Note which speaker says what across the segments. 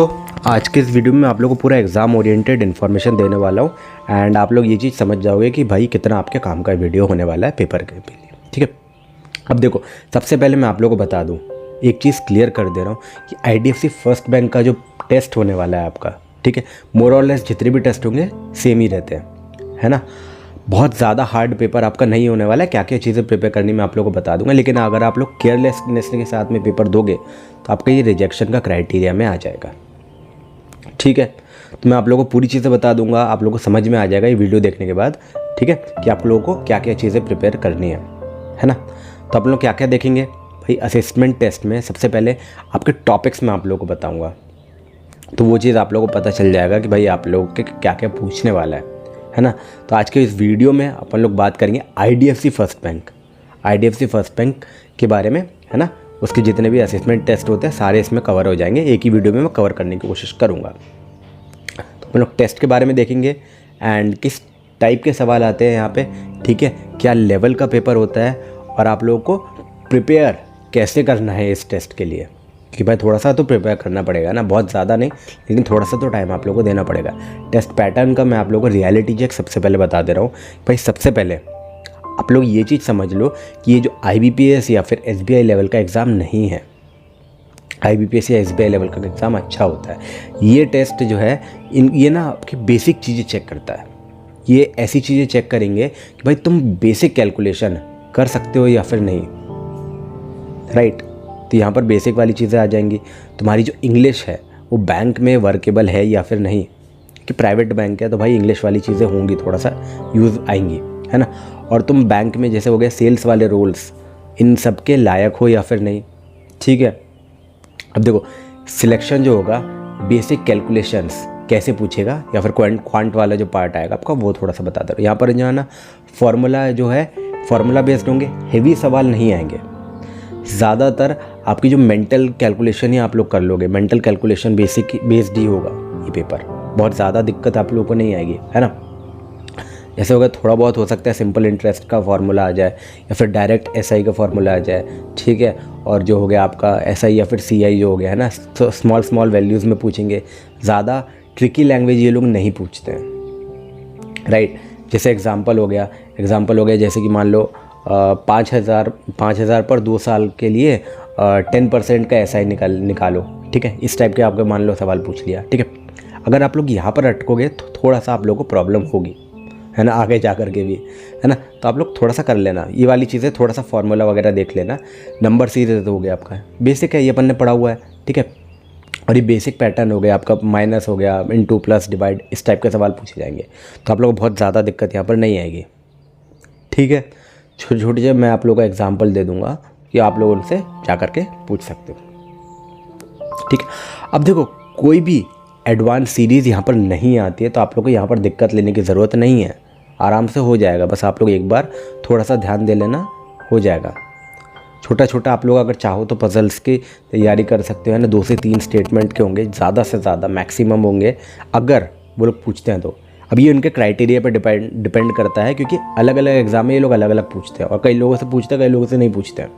Speaker 1: तो आज के इस वीडियो में आप लोगों को पूरा एग्ज़ाम ओरिएंटेड इन्फॉर्मेशन देने वाला हूँ एंड आप लोग ये चीज़ समझ जाओगे कि भाई कितना आपके काम का वीडियो होने वाला है पेपर के लिए। ठीक है, अब देखो सबसे पहले मैं आप लोगों को बता दूँ, एक चीज़ क्लियर कर दे रहा हूँ कि IDFC फर्स्ट बैंक का जो टेस्ट होने वाला है आपका, ठीक है, मोर और लेस जितने भी टेस्ट होंगे सेम ही रहते हैं, है ना। बहुत ज़्यादा हार्ड पेपर आपका नहीं होने वाला है। क्या क्या चीज़ें प्रिपेयर करनी मैं आप लोगों को बता दूंगा, लेकिन अगर आप लोग केयरलेसनेस के साथ में पेपर दोगे तो आपका ये रिजेक्शन का क्राइटेरिया में आ जाएगा। ठीक है, तो मैं आप लोगों को पूरी चीज़ें बता दूंगा, आप लोगों को समझ में आ जाएगा ये वीडियो देखने के बाद। ठीक है, कि आप लोगों को क्या क्या चीज़ें प्रिपेयर करनी है ना। तो आप लोग क्या क्या देखेंगे भाई असेसमेंट टेस्ट में, सबसे पहले आपके टॉपिक्स में आप लोगों को बताऊँगा, तो वो चीज़ आप लोगों को पता चल जाएगा कि भाई आप लोगों के क्या क्या पूछने वाला है ना। तो आज के इस वीडियो में अपन लोग बात करेंगे IDFC फर्स्ट बैंक के बारे में, है ना। उसके जितने भी असेसमेंट टेस्ट होते हैं सारे इसमें कवर हो जाएंगे, एक ही वीडियो में मैं कवर करने की कोशिश करूँगा। तो अपन लोग टेस्ट के बारे में देखेंगे एंड किस टाइप के सवाल आते हैं यहाँ पे, ठीक है, क्या लेवल का पेपर होता है और आप लोगों को प्रिपेयर कैसे करना है इस टेस्ट के लिए, कि भाई थोड़ा सा तो प्रिपेयर करना पड़ेगा ना, बहुत ज़्यादा नहीं लेकिन थोड़ा सा तो टाइम आप लोगों को देना पड़ेगा। टेस्ट पैटर्न का मैं आप लोगों को रियलिटी चेक सबसे पहले बता दे रहा हूँ। भाई सबसे पहले आप लोग ये चीज़ समझ लो कि ये जो IBPS या फिर SBI लेवल का एग्ज़ाम नहीं है। IBPS या SBI लेवल का एग्ज़ाम अच्छा होता है। ये टेस्ट जो है ये ना आपकी बेसिक चीज़ें चेक करता है। ये ऐसी चीज़ें चेक करेंगे कि भाई तुम बेसिक कैलकुलेशन कर सकते हो या फिर नहीं, राइट। तो यहाँ पर बेसिक वाली चीज़ें आ जाएंगी। तुम्हारी जो इंग्लिश है वो बैंक में वर्केबल है या फिर नहीं, कि प्राइवेट बैंक है तो भाई इंग्लिश वाली चीज़ें होंगी, थोड़ा सा यूज़ आएंगी, है ना। और तुम बैंक में जैसे हो गए सेल्स वाले रोल्स, इन सब के लायक हो या फिर नहीं, ठीक है। अब देखो सिलेक्शन जो होगा, बेसिक कैलकुलेशंस कैसे पूछेगा या फिर क्वांट वाला जो पार्ट आएगा आपका वो थोड़ा सा बता दो। यहाँ पर जो है ना फॉर्मूला जो है फॉर्मूला बेस्ड होंगे, हेवी सवाल नहीं आएंगे। ज़्यादातर आपकी जो मेंटल कैलकुलेशन ही आप लोग कर लोगे, मेंटल कैलकुलेशन बेसिक बेस्ड ही होगा ये पेपर, बहुत ज़्यादा दिक्कत आप लोगों को नहीं आएगी, है ना। जैसे होगा थोड़ा बहुत हो सकता है सिंपल इंटरेस्ट का फार्मूला आ जाए या फिर डायरेक्ट SI का फार्मूला आ जाए, ठीक है। और जो हो गया आपका SI या फिर CI जो हो गया है ना, तो स्मॉल वैल्यूज़ में पूछेंगे, ज़्यादा ट्रिकी लैंग्वेज ये लोग नहीं पूछते हैं, राइट। जैसे एग्जाम्पल हो गया जैसे कि मान लो 5,000 पर 2 साल के लिए 10% का SI निकालो, ठीक है। इस टाइप के आपके मान लो सवाल पूछ लिया, ठीक है। अगर आप लोग यहाँ पर अटकोगे तो थोड़ा सा आप लोगों को प्रॉब्लम होगी, है ना, आगे जा कर के भी, है ना। तो आप लोग थोड़ा सा कर लेना ये वाली चीज़ें, थोड़ा सा फार्मूला वगैरह देख लेना। नंबर सीरीज हो गया आपका, बेसिक है, ये अपन ने पढ़ा हुआ है, ठीक है। और ये बेसिक पैटर्न हो गया आपका, माइनस हो गया, इनटू प्लस डिवाइड, इस टाइप के सवाल पूछे जाएंगे। तो आप लोग बहुत ज़्यादा दिक्कत यहाँ पर नहीं आएगी, ठीक है। छोटे छोटे जब मैं आप लोगों को एग्जाम्पल दे दूँगा कि आप लोग उनसे जा कर के पूछ सकते हो, ठीक है। अब देखो कोई भी एडवांस सीरीज़ यहाँ पर नहीं आती है तो आप लोग को यहाँ पर दिक्कत लेने की ज़रूरत नहीं है, आराम से हो जाएगा। बस आप लोग एक बार थोड़ा सा ध्यान दे लेना, हो जाएगा। छोटा आप लोग अगर चाहो तो पजल्स की तैयारी कर सकते हो, है ना। 2 से 3 स्टेटमेंट के होंगे, ज़्यादा से ज़्यादा मैक्सिमम होंगे अगर वो लोग पूछते हैं तो। अब ये उनके क्राइटेरिया पर डिपेंड करता है, क्योंकि अलग अलग एग्जाम में ये लोग अलग अलग पूछते हैं और कई लोगों से पूछते हैं, कई लोगों से नहीं पूछते हैं,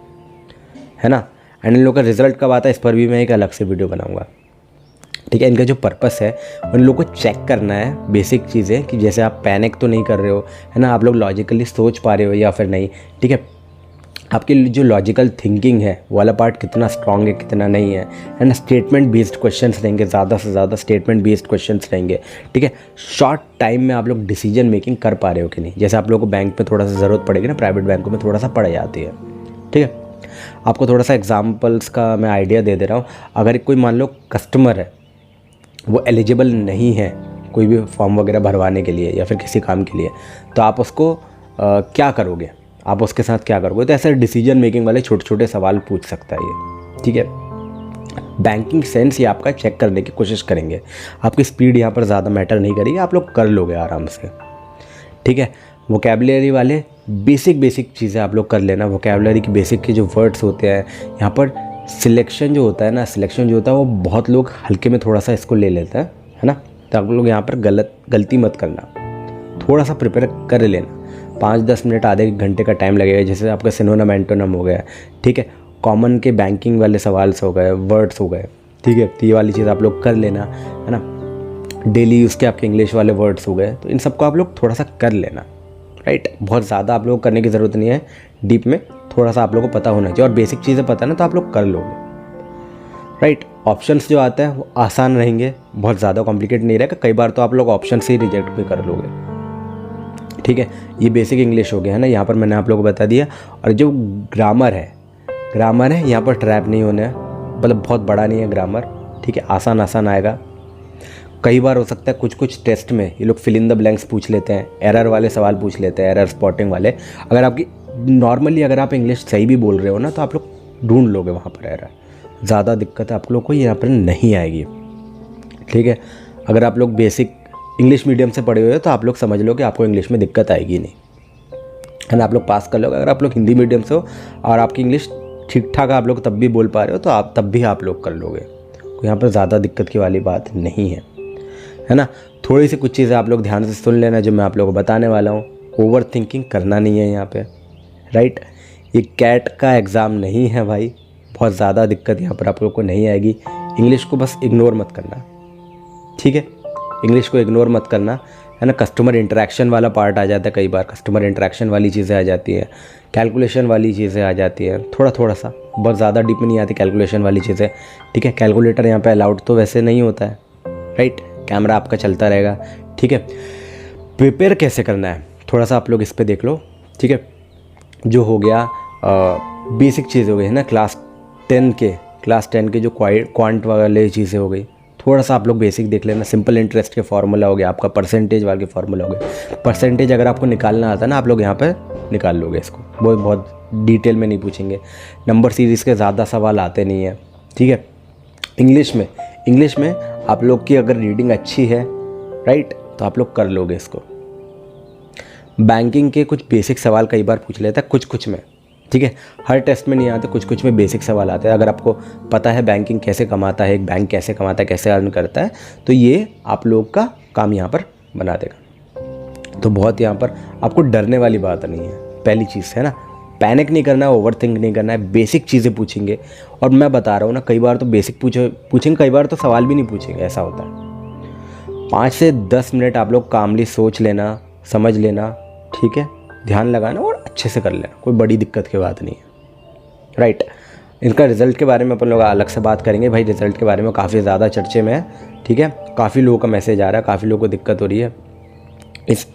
Speaker 1: है ना। एंड इन लोगों का रिजल्ट कब आता है इस पर भी मैं एक अलग से वीडियो बनाऊँगा, ठीक है। इनका जो पर्पस है उन लोगों को चेक करना है बेसिक चीज़ें, कि जैसे आप पैनिक तो नहीं कर रहे हो, है ना, आप लोग लॉजिकली सोच पा रहे हो या फिर नहीं, ठीक है। आपकी जो लॉजिकल थिंकिंग है वो वाला पार्ट कितना स्ट्रांग है कितना नहीं है ना। स्टेटमेंट बेस्ड क्वेश्चंस रहेंगे, ज़्यादा से ज़्यादा स्टेटमेंट बेस्ड क्वेश्चंस रहेंगे, ठीक है। शॉर्ट टाइम में आप लोग डिसीजन मेकिंग कर पा रहे हो कि नहीं, जैसे आप लोगों को बैंक में थोड़ा सा ज़रूरत पड़ेगी ना, प्राइवेट बैंकों में थोड़ा सा पड़ जाती है, ठीक है। आपको थोड़ा सा एग्जाम्पल्स का मैं आइडिया दे रहा हूँ। अगर कोई मान लो कस्टमर है, वो एलिजिबल नहीं है कोई भी फॉर्म वगैरह भरवाने के लिए या फिर किसी काम के लिए, तो आप उसको क्या करोगे, आप उसके साथ क्या करोगे। तो ऐसे डिसीजन मेकिंग वाले छोटे छोटे सवाल पूछ सकता है ये, ठीक है। बैंकिंग सेंस ये आपका चेक करने की कोशिश करेंगे। आपकी स्पीड यहाँ पर ज़्यादा मैटर नहीं करेगी, आप लोग कर लोगे आराम से, ठीक है। वोकैबुलरी वाले बेसिक चीज़ें आप लोग कर लेना। वोकैबुलरी की बेसिक के जो वर्ड्स होते हैं यहाँ पर, सिलेक्शन जो होता है वो बहुत लोग हल्के में थोड़ा सा इसको ले लेते हैं, है ना। तो आप लोग यहाँ पर गलती मत करना, थोड़ा सा प्रिपेयर कर लेना। 5-10 मिनट आधे घंटे का टाइम लगेगा। जैसे आपका सिनोनिम एंटोनिम हो गया, ठीक है। कॉमन के बैंकिंग वाले सवाल हो गए, वर्ड्स हो गए, ठीक है। तो ये वाली चीज़ आप लोग कर लेना, है ना। डेली यूज़ के आपके इंग्लिश वाले वर्ड्स हो गए, तो इन सबको आप लोग थोड़ा सा कर लेना, राइट। बहुत ज़्यादा आप लोग को करने की ज़रूरत नहीं है डीप में, थोड़ा सा आप लोगों को पता होना चाहिए, और बेसिक चीज़ें पता है ना तो आप लोग कर लोगे, राइट। ऑप्शंस जो आता है वो आसान रहेंगे, बहुत ज़्यादा कॉम्प्लिकेट नहीं रहेगा। कई बार तो आप लोग ऑप्शन से ही रिजेक्ट भी कर लोगे, ठीक है। ये बेसिक इंग्लिश हो गया, है ना, यहाँ पर मैंने आप लोगों को बता दिया। और जो ग्रामर है यहाँ पर ट्रैप नहीं होना है, मतलब बहुत बड़ा नहीं है ग्रामर, ठीक है। आसान आएगा। कई बार हो सकता है कुछ टेस्ट में ये लोग फिल इन द ब्लैंक्स पूछ लेते हैं, एरर वाले सवाल पूछ लेते हैं, एरर स्पॉटिंग वाले। अगर आपकी नॉर्मली अगर आप इंग्लिश सही भी बोल रहे हो ना तो आप लोग ढूंढ लोगे वहाँ पर एरर, ज़्यादा दिक्कत आप लोग को यहाँ पर नहीं आएगी, ठीक है। अगर आप लोग बेसिक इंग्लिश मीडियम से पढ़े हुए हो तो आप लोग समझ लो कि आपको इंग्लिश में दिक्कत आएगी नहीं, है ना, आप लोग पास कर लोगे। अगर आप लोग हिंदी मीडियम से हो और आपकी इंग्लिश ठीक ठाक आप लोग तब भी बोल पा रहे हो तो आप तब भी आप लोग कर लोगे, यहाँ पर ज़्यादा दिक्कत की वाली बात नहीं है ना। थोड़ी सी कुछ चीज़ें आप लोग ध्यान से सुन लेना जो मैं आप लोगों को बताने वाला हूँ। ओवर थिंकिंग करना नहीं है यहाँ पे, राइट। ये कैट का एग्ज़ाम नहीं है भाई, बहुत ज़्यादा दिक्कत यहाँ पर आप लोग को नहीं आएगी। इंग्लिश को बस इग्नोर मत करना, ठीक है। इंग्लिश को इग्नोर मत करना, है ना। कस्टमर इंटरेक्शन वाला पार्ट आ जाता है, कई बार कस्टमर इंटरेक्शन वाली चीज़ें आ जाती हैं, कैलकुलेशन वाली चीज़ें आ जाती हैं, थोड़ा सा, बहुत ज़्यादा डीप में नहीं आती कैलकुलेशन वाली चीज़ें, ठीक है। कैलकुलेटर यहाँ पे अलाउड तो वैसे नहीं होता है, राइट। कैमरा आपका चलता रहेगा, ठीक है। प्रिपेयर कैसे करना है थोड़ा सा आप लोग इस पे देख लो, ठीक है। जो हो गया बेसिक चीज़ हो गई, है ना, क्लास 10 के जो क्वांट वाले चीज़ें हो गई, थोड़ा सा आप लोग बेसिक देख लेना। सिंपल इंटरेस्ट के फार्मूला हो गया, आपका परसेंटेज वाले फार्मूला हो गया। परसेंटेज अगर आपको निकालना आता है ना आप लोग यहाँ पे निकाल लोगे इसको, वो बहुत डिटेल में नहीं पूछेंगे। नंबर सीरीज़ के ज़्यादा सवाल आते नहीं हैं, ठीक है। इंग्लिश में आप लोग की अगर रीडिंग अच्छी है, राइट, तो आप लोग कर लोगे इसको। बैंकिंग के कुछ बेसिक सवाल कई बार पूछ लेता है कुछ में, ठीक है। हर टेस्ट में नहीं आते, कुछ में बेसिक सवाल आते हैं। अगर आपको पता है बैंकिंग कैसे कमाता है, एक बैंक कैसे कमाता है, कैसे अर्न करता है, तो ये आप लोग का काम यहाँ पर बना देगा। तो बहुत यहाँ पर आपको डरने वाली बात नहीं है, पहली चीज़ है ना। पैनिक नहीं करना है, ओवर थिंक नहीं करना है, बेसिक चीज़ें पूछेंगे। और मैं बता रहा हूँ ना, कई बार तो बेसिक पूछेंगे, कई बार तो सवाल भी नहीं पूछेंगे, ऐसा होता है। 5 से 10 मिनट आप लोग कामली सोच लेना, समझ लेना, ठीक है, ध्यान लगाना और अच्छे से कर लेना, कोई बड़ी दिक्कत की बात नहीं है, राइट। इनका रिज़ल्ट के बारे में अपन लोग अलग से बात करेंगे भाई। रिज़ल्ट के बारे में काफ़ी ज़्यादा चर्चे में है, ठीक है। काफ़ी लोगों का मैसेज आ रहा है, काफ़ी लोगों को दिक्कत हो रही है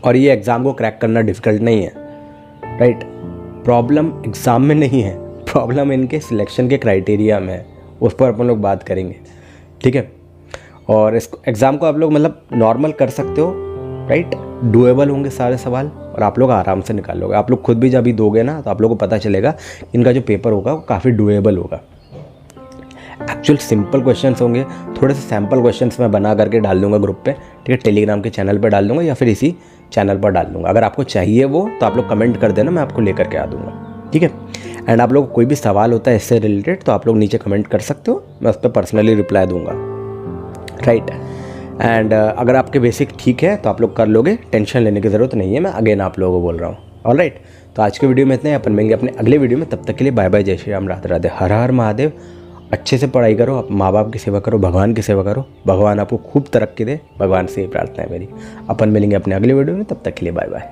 Speaker 1: और ये एग्ज़ाम को क्रैक करना डिफ़िकल्ट नहीं है, राइट। प्रॉब्लम एग्ज़ाम में नहीं है, प्रॉब्लम इनके सिलेक्शन के क्राइटेरिया में है, उस पर अपन लोग बात करेंगे, ठीक है। और इस एग्ज़ाम को आप लोग मतलब नॉर्मल कर सकते हो, राइट। डूएबल होंगे सारे सवाल और आप लोग आराम से निकाल लोगे। आप लोग खुद भी जब भी दोगे ना तो आप लोगों को पता चलेगा इनका जो पेपर होगा वो काफ़ी डूएबल होगा। एक्चुअल सिंपल क्वेश्चंस होंगे, थोड़े से सैम्पल क्वेश्चंस मैं बना करके डाल दूंगा ग्रुप पे, ठीक है। टेलीग्राम के चैनल पे डाल दूंगा या फिर इसी चैनल पर डाल दूंगा। अगर आपको चाहिए वो तो आप लोग कमेंट कर देना, मैं आपको लेकर के आ दूँगा, ठीक है। एंड आप लोग को कोई भी सवाल होता है इससे रिलेटेड तो आप लोग नीचे कमेंट कर सकते हो, मैं उस पर पर्सनली रिप्लाई दूँगा, राइट। एंड अगर आपके बेसिक ठीक है तो आप लोग कर लोगे, टेंशन लेने की ज़रूरत नहीं है, मैं अगेन आप लोगों को बोल रहा हूँ, ऑलराइट। तो आज के वीडियो में इतना ही, अपन मिलेंगे अपने अगले वीडियो में। तब तक के लिए बाय बाय, जय श्री राम, राधे राधे, हर हर महादेव। अच्छे से पढ़ाई करो, आप माँ बाप की सेवा करो, भगवान की सेवा करो, भगवान आपको खूब तरक्की दे, भगवान से ही प्रार्थना है मेरी। अपन मिलेंगे अपने अगले वीडियो में, तब तक के लिए बाय बाय।